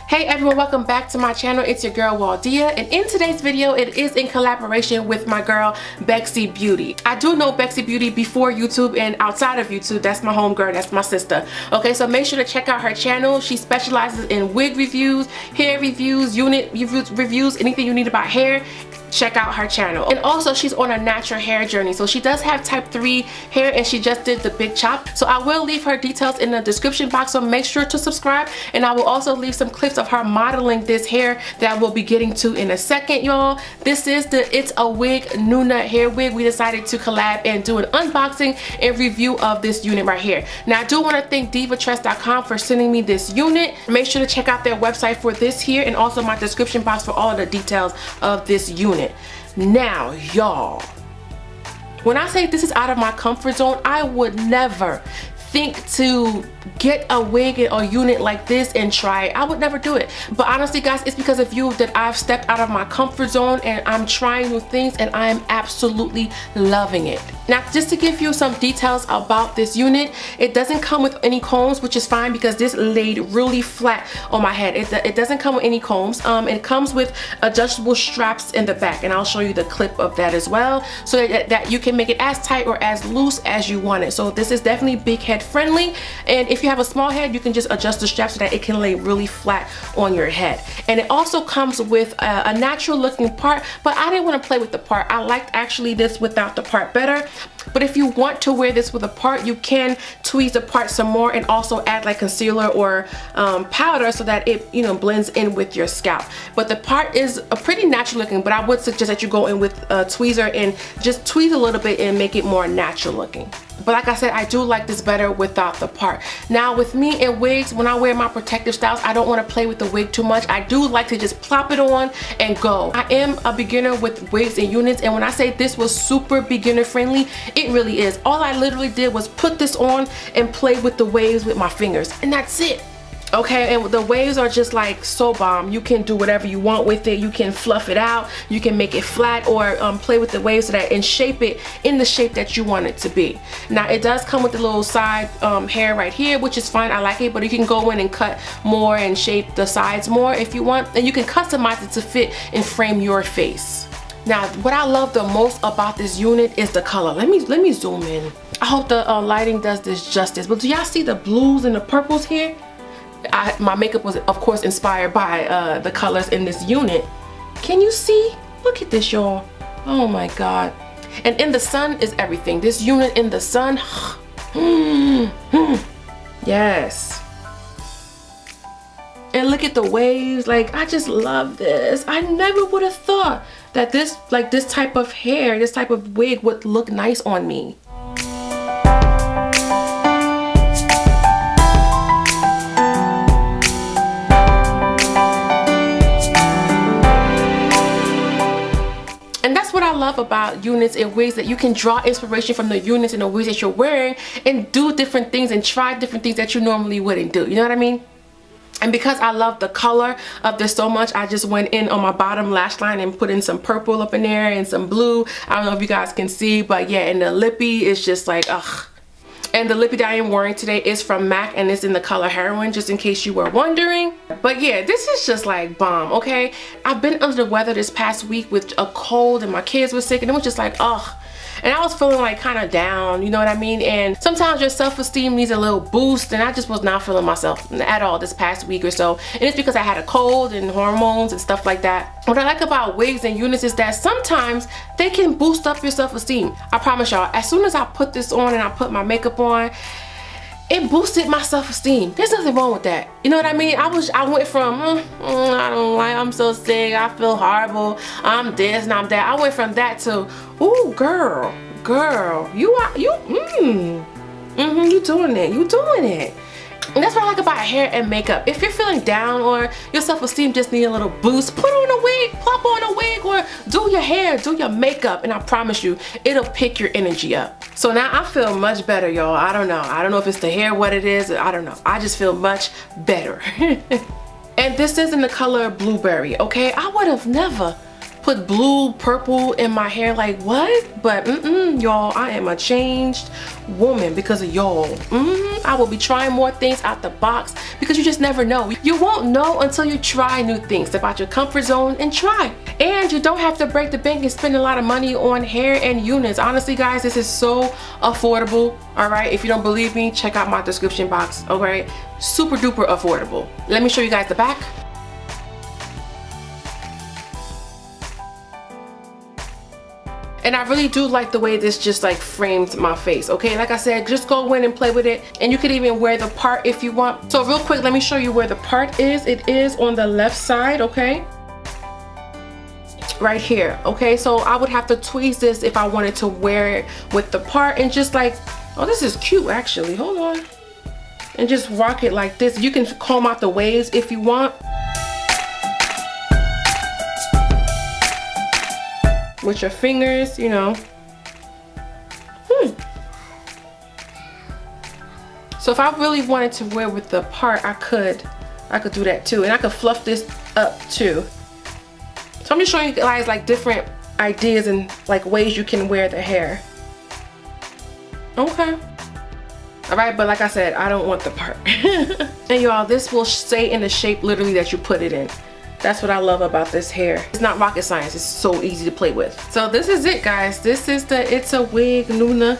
Hey everyone, welcome back to my channel. It's your girl Waldia, and in today's video it is in collaboration with my girl Bexy Beauty. I do know Bexy Beauty before YouTube and outside of YouTube. That's my homegirl, that's my sister. Okay, so make sure to check out her channel. She specializes in wig reviews, hair reviews, unit reviews, anything you need about hair. Check out her channel. And also she's on a natural hair journey, so she does have type 3 hair and she just did the big chop. So I will leave her details in the description box, so make sure to subscribe, and I will also leave some clips of her modeling this hair that I will be getting to in a second, y'all. This is the It's a Wig NUNA hair wig. We decided to collab and do an unboxing and review of this unit right here. Now I do want to thank divatress.com for sending me this unit. Make sure to check out their website for this here, and also my description box for all of the details of this unit. Now y'all, when I say this is out of my comfort zone, I would never think to get a wig or unit like this and try it. I would never do it. But honestly guys, it's because of you that I've stepped out of my comfort zone and I'm trying new things, and I am absolutely loving it. Now just to give you some details about this unit, it doesn't come with any combs, which is fine because this laid really flat on my head. It doesn't come with any combs. It comes with adjustable straps in the back, and I'll show you the clip of that as well, so that you can make it as tight or as loose as you want it. So this is definitely big head friendly, and if you have a small head, you can just adjust the strap so that it can lay really flat on your head. And it also comes with a natural looking part, but I didn't want to play with the part. I liked actually this without the part better. But if you want to wear this with a part, you can tweeze the part some more and also add like concealer or powder so that it, you know, blends in with your scalp. But the part is a pretty natural looking, but I would suggest that you go in with a tweezer and just tweeze a little bit and make it more natural looking. But like I said, I do like this better without the part. Now with me in wigs, when I wear my protective styles, I don't want to play with the wig too much. I do like to just plop it on and go. I am a beginner with wigs and units, and when I say this was super beginner friendly, it really is. All I literally did was put this on and play with the waves with my fingers, and that's it. Okay, and the waves are just like so bomb. You can do whatever you want with it. You can fluff it out, you can make it flat, or play with the waves so that and shape it in the shape that you want it to be. Now it does come with the little side hair right here, which is fine. I like it, but you can go in and cut more and shape the sides more if you want, and you can customize it to fit and frame your face. Now what I love the most about this unit is the color. Let me zoom in. I hope the lighting does this justice, but do y'all see the blues and the purples here? My makeup was of course inspired by the colors in this unit. Can you see? Look at this, y'all. Oh my god. And in the sun is everything. This unit in the sun, yes. And look at the waves. Like, I just love this. I never would have thought that this type of hair, this type of wig would look nice on me. What I love about units and wigs, that you can draw inspiration from the units and the wigs that you're wearing and do different things and try different things that you normally wouldn't do. You know what I mean? And because I love the color of this so much, I just went in on my bottom lash line and put in some purple up in there and some blue. I don't know if you guys can see, but yeah, and the lippy is just like, ugh. And the lippy that I am wearing today is from MAC, and it's in the color Heroin, just in case you were wondering. But yeah, this is just like bomb, okay? I've been under the weather this past week with a cold, and my kids were sick, and it was just like, ugh. And I was feeling like kind of down, you know what I mean? And sometimes your self-esteem needs a little boost, and I just was not feeling myself at all this past week or so. And it's because I had a cold and hormones and stuff like that. What I like about wigs and units is that sometimes they can boost up your self-esteem. I promise y'all, as soon as I put this on and I put my makeup on, it boosted my self-esteem. There's nothing wrong with that. You know what I mean? I went from, I don't like, I'm so sick, I feel horrible, I'm this and I'm that. I went from that to, ooh, girl, you doing it. And that's what I like about hair and makeup. If you're feeling down or your self-esteem just need a little boost, put on a wig, plop on a wig, or do your hair, do your makeup, and I promise you, it'll pick your energy up. So now I feel much better, y'all. I don't know if it's the hair, what it is, I don't know. I just feel much better. And this is in the color Blueberry, okay? I would have never put blue, purple in my hair, like what? But y'all, I am a changed woman because of y'all. I will be trying more things out the box because you just never know. You won't know until you try new things. Step out your comfort zone and try. And you don't have to break the bank and spend a lot of money on hair and units. Honestly guys, this is so affordable. All right, if you don't believe me, check out my description box. Okay, super duper affordable. Let me show you guys the back. And I really do like the way this just like framed my face, okay? Like I said, just go in and play with it. And you could even wear the part if you want. So real quick, let me show you where the part is. It is on the left side, okay? Right here, okay? So I would have to tweeze this if I wanted to wear it with the part and just like, oh, this is cute actually, hold on. And just rock it like this. You can comb out the waves if you want. With your fingers, you know. So if I really wanted to wear with the part, I could do that too. And I could fluff this up too. So I'm just showing you guys like different ideas and like ways you can wear the hair. Okay. All right, but like I said, I don't want the part. And y'all, this will stay in the shape literally that you put it in. That's what I love about this hair. It's not rocket science, it's so easy to play with. So this is it guys. This is the It's a Wig NUNA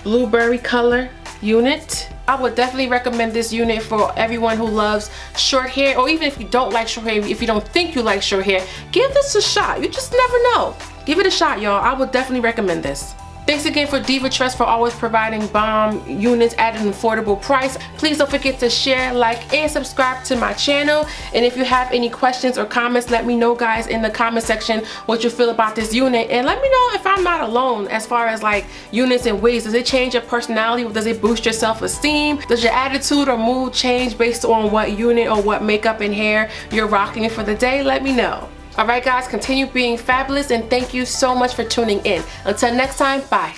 blueberry color unit. I would definitely recommend this unit for everyone who loves short hair, or even if you don't like short hair, if you don't think you like short hair, give this a shot. You just never know. Give it a shot, y'all. I would definitely recommend this. Thanks again for Diva Trust for always providing bomb units at an affordable price. Please don't forget to share, like, and subscribe to my channel. And if you have any questions or comments, let me know guys in the comment section what you feel about this unit. And let me know if I'm not alone as far as like units and wigs. Does it change your personality? Does it boost your self-esteem? Does your attitude or mood change based on what unit or what makeup and hair you're rocking for the day? Let me know. Alright guys, continue being fabulous and thank you so much for tuning in. Until next time, bye.